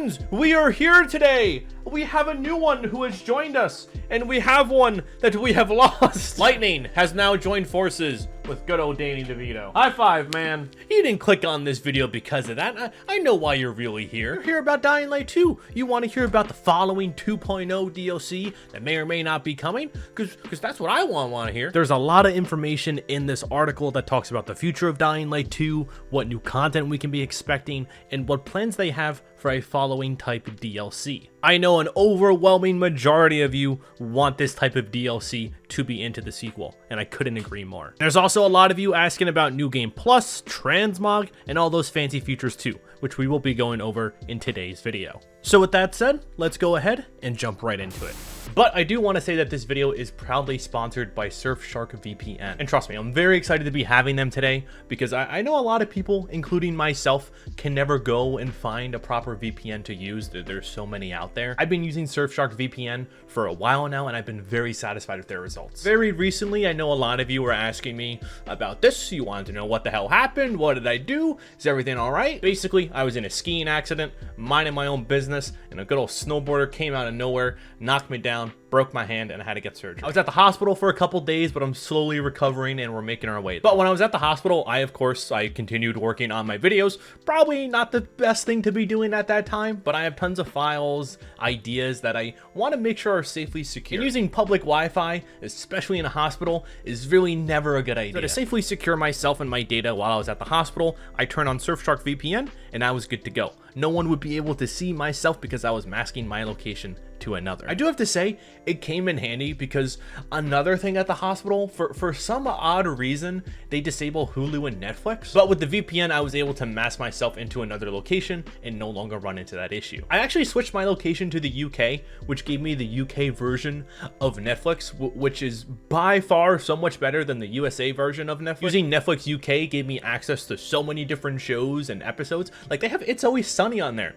friends, we are here today. We have a new one who has joined us, and we have one that we have lost. Lightning has now joined forces with good old Danny DeVito. High five, man. You didn't click on this video because of that. I know why you're really here. You're here about Dying Light 2. You want to hear about the following 2.0 DLC that may or may not be coming? Because that's what I want to hear. There's a lot of information in this article that talks about the future of Dying Light 2, what new content we can be expecting, and what plans they have for a following type of DLC. I know an overwhelming majority of you want this type of DLC to be into the sequel, and I couldn't agree more. There's also a lot of you asking about New Game Plus, Transmog, and all those fancy features too, which we will be going over in today's video. So with that said, let's go ahead and jump right into it. But I do want to say that this video is proudly sponsored by SURFSHARK VPN. And trust me, I'm very excited to be having them today because I know a lot of people, including myself, can never go and find a proper VPN to use. There's so many out there. I've been using SURFSHARK VPN for a while now, and I've been very satisfied with their results. Very recently, I know a lot of you were asking me about this. You wanted to know what the hell happened. What did I do? Is everything all right? Basically, I was in a skiing accident, minding my own business, and a good old snowboarder came out of nowhere, knocked me down, broke my hand, and I had to get surgery. I was at the hospital for a couple days, but I'm slowly recovering and we're making our way. But when I was at the hospital, I continued working on my videos. Probably not the best thing to be doing at that time, but I have tons of files, ideas that I want to make sure are safely secure. And using public Wi-Fi, especially in a hospital, is really never a good idea. So to safely secure myself and my data while I was at the hospital, I turned on SURFSHARK VPN and I was good to go. No one would be able to see myself because I was masking my location to another. I do have to say, it came in handy because another thing at the hospital, for some odd reason, they disable Hulu and Netflix. But with the VPN, I was able to mask myself into another location and no longer run into that issue. I actually switched my location to the UK, which gave me the UK version of Netflix, which is by far so much better than the USA version of Netflix. Using Netflix UK gave me access to so many different shows and episodes. Like, they have It's Always Sunny on there.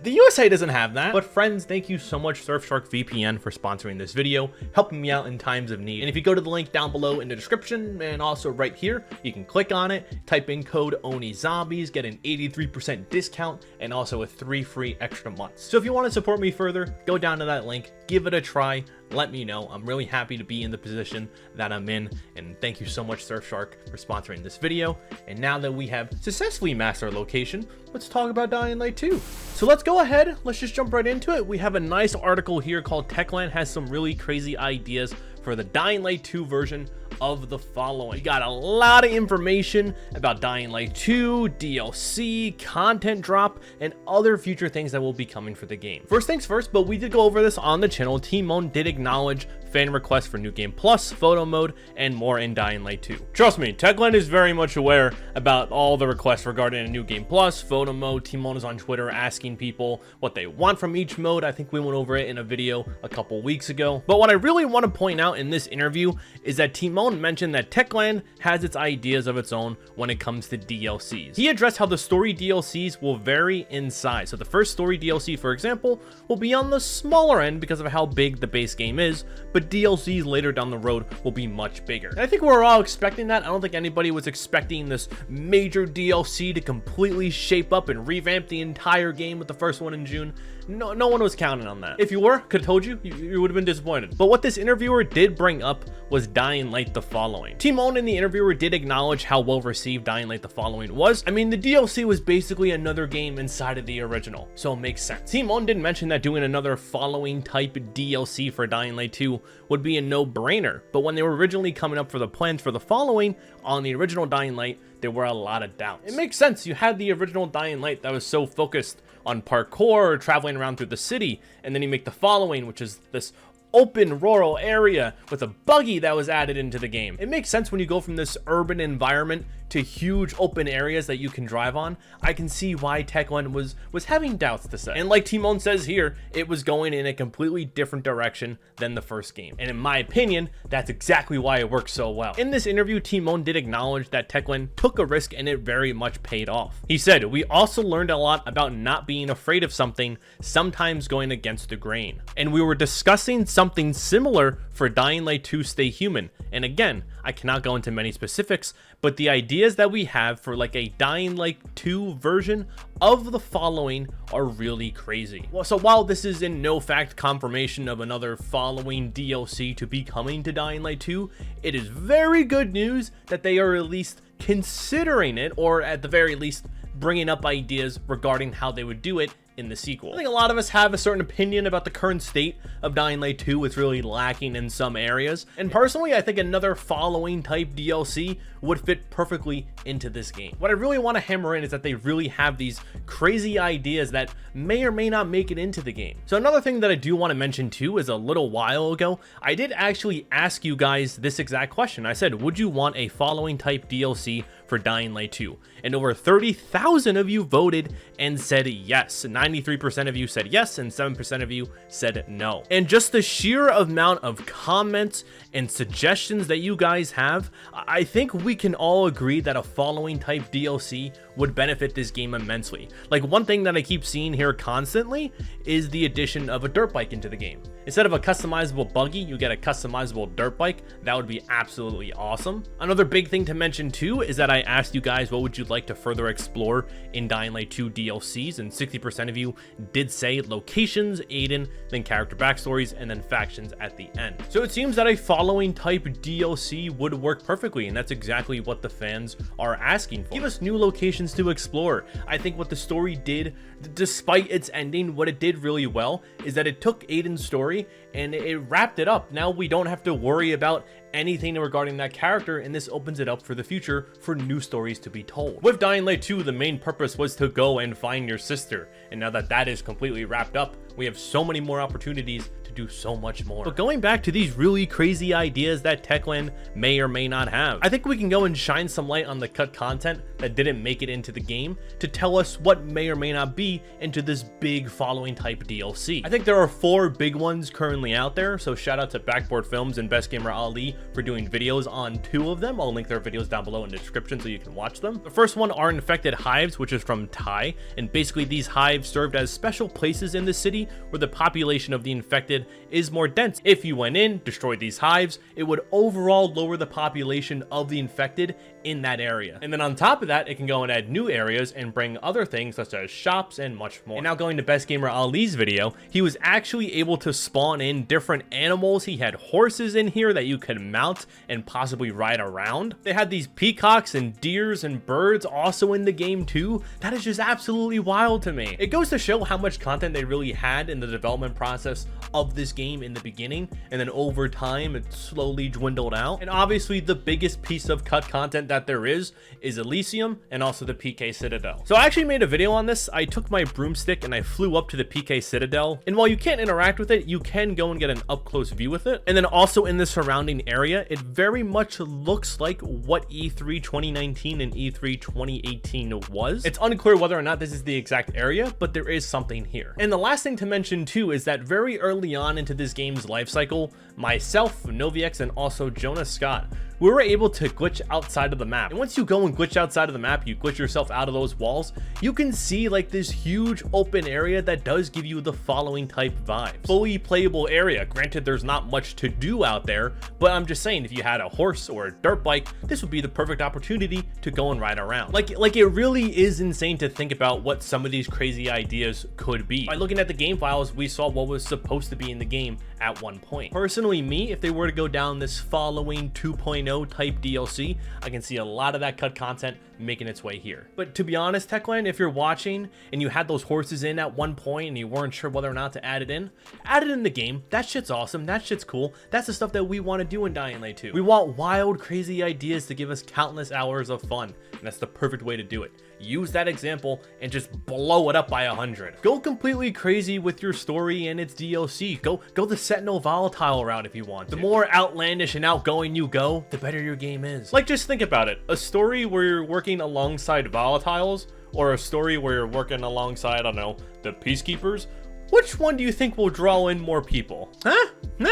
The USA doesn't have that. But friends, thank you so much SURFSHARK VPN for sponsoring this video, helping me out in times of need. And if you go to the link down below in the description and also right here, you can click on it, type in code OniZombies, get an 83% discount and also a 3 free extra months. So if you want to support me further, go down to that link, give it a try, let me know. I'm really happy to be in the position that I'm in, and thank you so much SURFSHARK for sponsoring this video. And now that we have successfully masked our location, let's talk about Dying Light 2. So let's go ahead, let's just jump right into it. We have a nice article here called TECHLAND has some really crazy ideas for the Dying Light 2 version of the following. We got a lot of information about Dying Light 2, DLC, content drop, and other future things that will be coming for the game. First things first, but we did go over this on the channel. Team Own did acknowledge fan requests for New Game Plus, photo mode, and more in Dying Light 2. Trust me, TECHLAND is very much aware about all the requests regarding a New Game Plus, photo mode. Team Own is on Twitter asking people what they want from each mode. I think we went over it in a video a couple weeks ago. But what I really want to point out in this interview is that Team Own mentioned that TECHLAND has its ideas of its own when it comes to DLCs. He addressed how the story DLCs will vary in size. So the first story DLC, for example, will be on the smaller end because of how big the base game is, but DLCs later down the road will be much bigger. And I think we're all expecting that. I don't think anybody was expecting this major DLC to completely shape up and revamp the entire game with the first one in June. No one was counting on that. If you were, could have told you, you would have been disappointed. But what this interviewer did bring up was Dying Light the Following. Team Own and the interviewer did acknowledge how well received Dying Light the Following was. I mean, the DLC was basically another game inside of the original, so it makes sense. Team Own did mention that doing another following type DLC for Dying Light 2 would be a no-brainer, but when they were originally coming up for the plans for the following on the original Dying Light, there were a lot of doubts. It makes sense. You had the original Dying Light that was so focused on parkour or traveling around through the city, and then you make the following, which is this open rural area with a buggy that was added into the game. It makes sense when you go from this urban environment to huge open areas that you can drive on. I can see why TECHLAND was having doubts to say. And like Team Own says here, it was going in a completely different direction than the first game. And in my opinion, that's exactly why it worked so well. In this interview, Team Own did acknowledge that TECHLAND took a risk and it very much paid off. He said, "We also learned a lot about not being afraid of something, sometimes going against the grain. And we were discussing something similar for Dying Light 2 Stay Human. And again, I cannot go into many specifics, but the idea ideas that we have for like a Dying Light 2 version of the following are really crazy. Well, so while this is in no fact confirmation of another following DLC to be coming to Dying Light 2, it is very good news that they are at least considering it, or at the very least bringing up ideas regarding how they would do it in the sequel. I think a lot of us have a certain opinion about the current state of Dying Light 2. It's really lacking in some areas, and personally I think another following type DLC would fit perfectly into this game. What I really want to hammer in is that they really have these crazy ideas that may or may not make it into the game. So another thing that I do want to mention too is a little while ago I did actually ask you guys this exact question. I said, would you want a following type DLC for Dying Light 2? And over 30,000 of you voted and said yes. 93% of you said yes, and 7% of you said no. And just the sheer amount of comments and suggestions that you guys have, I think we can all agree that a following type DLC would benefit this game immensely. Like, one thing that I keep seeing here constantly is the addition of a dirt bike into the game. Instead of a customizable buggy, you get a customizable dirt bike. That would be absolutely awesome. Another big thing to mention too is that I asked you guys what would you like to further explore in Dying Light 2 DLCs, and 60% of you did say locations, Aiden, then character backstories, and then factions at the end. So it seems that a following type DLC would work perfectly, and that's exactly what the fans are asking for. Give us new locations to explore. I think what the story did, despite its ending, what it did really well is that it took Aiden's story and it wrapped it up. Now we don't have to worry about anything regarding that character, and this opens it up for the future for new stories to be told. With Dying Light 2, the main purpose was to go and find your sister, and now that that is completely wrapped up, we have so many more opportunities to do so much more. But going back to these really crazy ideas that Techland may or may not have, I think we can go and shine some light on the cut content that didn't make it into the game to tell us what may or may not be into this big following type DLC. I think there are 4 big ones currently out there, so shout out to Backboard Films and Best Gamer Ali for doing videos on 2 of them. I'll link their videos down below in the description so you can watch them. The first one are infected hives, which is from Tai, and basically these hives served as special places in the city where the population of the infected is more dense. If you went in, destroyed these hives, it would overall lower the population of the infected in that area. And then on top of that, it can go and add new areas and bring other things such as shops and much more. And now going to Best Gamer Ali's video, he was actually able to spawn in different animals. He had horses in here that you could mount and possibly ride around. They had these peacocks and deers and birds also in the game too. That is just absolutely wild to me. It goes to show how much content they really had in the development process of this game in the beginning, and then over time it slowly dwindled out. And obviously the biggest piece of cut content that there is Elysium and also the PK Citadel. So I actually made a video on this. I took my broomstick and I flew up to the PK Citadel, and while you can't interact with it, you can go and get an up close view with it. And then also in the surrounding area, it very much looks like what E3 2019 and E3 2018 was. It's unclear whether or not this is the exact area, but there is something here. And the last thing to mention too is that very early on into this game's life cycle, myself, Noviex, and also Jonas Scott, we were able to glitch outside of the map. And once you go and glitch outside of the map, you glitch yourself out of those walls, you can see like this huge open area that does give you the following type vibes. Fully playable area. Granted, there's not much to do out there, but I'm just saying, if you had a horse or a dirt bike, this would be the perfect opportunity to go and ride around. Like it really is insane to think about what some of these crazy ideas could be. By looking at the game files, we saw what was supposed to be in the game at one point. Personally, me, if they were to go down this following 2.0 type DLC, I can see a lot of that cut content making its way here. But to be honest, Techland, if you're watching and you had those horses in at one point and you weren't sure whether or not to add it in the game. That shit's awesome. That shit's cool. That's the stuff that we want to do in Dying Light 2. We want wild, crazy ideas to give us countless hours of fun, and that's the perfect way to do it. Use that example and just blow it up by 100. Go completely crazy with your story and its DLC. Go the Sentinel Volatile route if you want to. The more outlandish and outgoing you go, the better your game is. Like, just think about it. A story where you're working alongside Volatiles, or a story where you're working alongside, I don't know, the Peacekeepers. Which one do you think will draw in more people? Huh? Nah?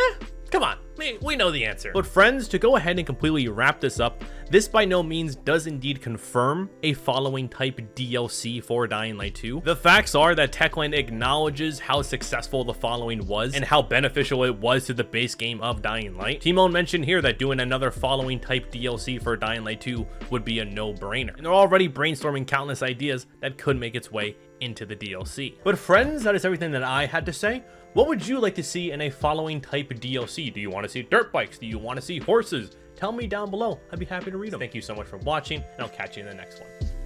Come on. We know the answer. But friends, to go ahead and completely wrap this up, this by no means does indeed confirm a following type DLC for Dying Light 2. The facts are that Techland acknowledges how successful the following was and how beneficial it was to the base game of Dying Light. Timon mentioned here that doing another following type DLC for Dying Light 2 would be a no-brainer, and they're already brainstorming countless ideas that could make its way into the DLC. But friends, that is everything that I had to say. What would you like to see in a following type DLC? Do you want to see dirt bikes? Do you want to see horses? Tell me down below. I'd be happy to read them. Thank you so much for watching, and I'll catch you in the next one.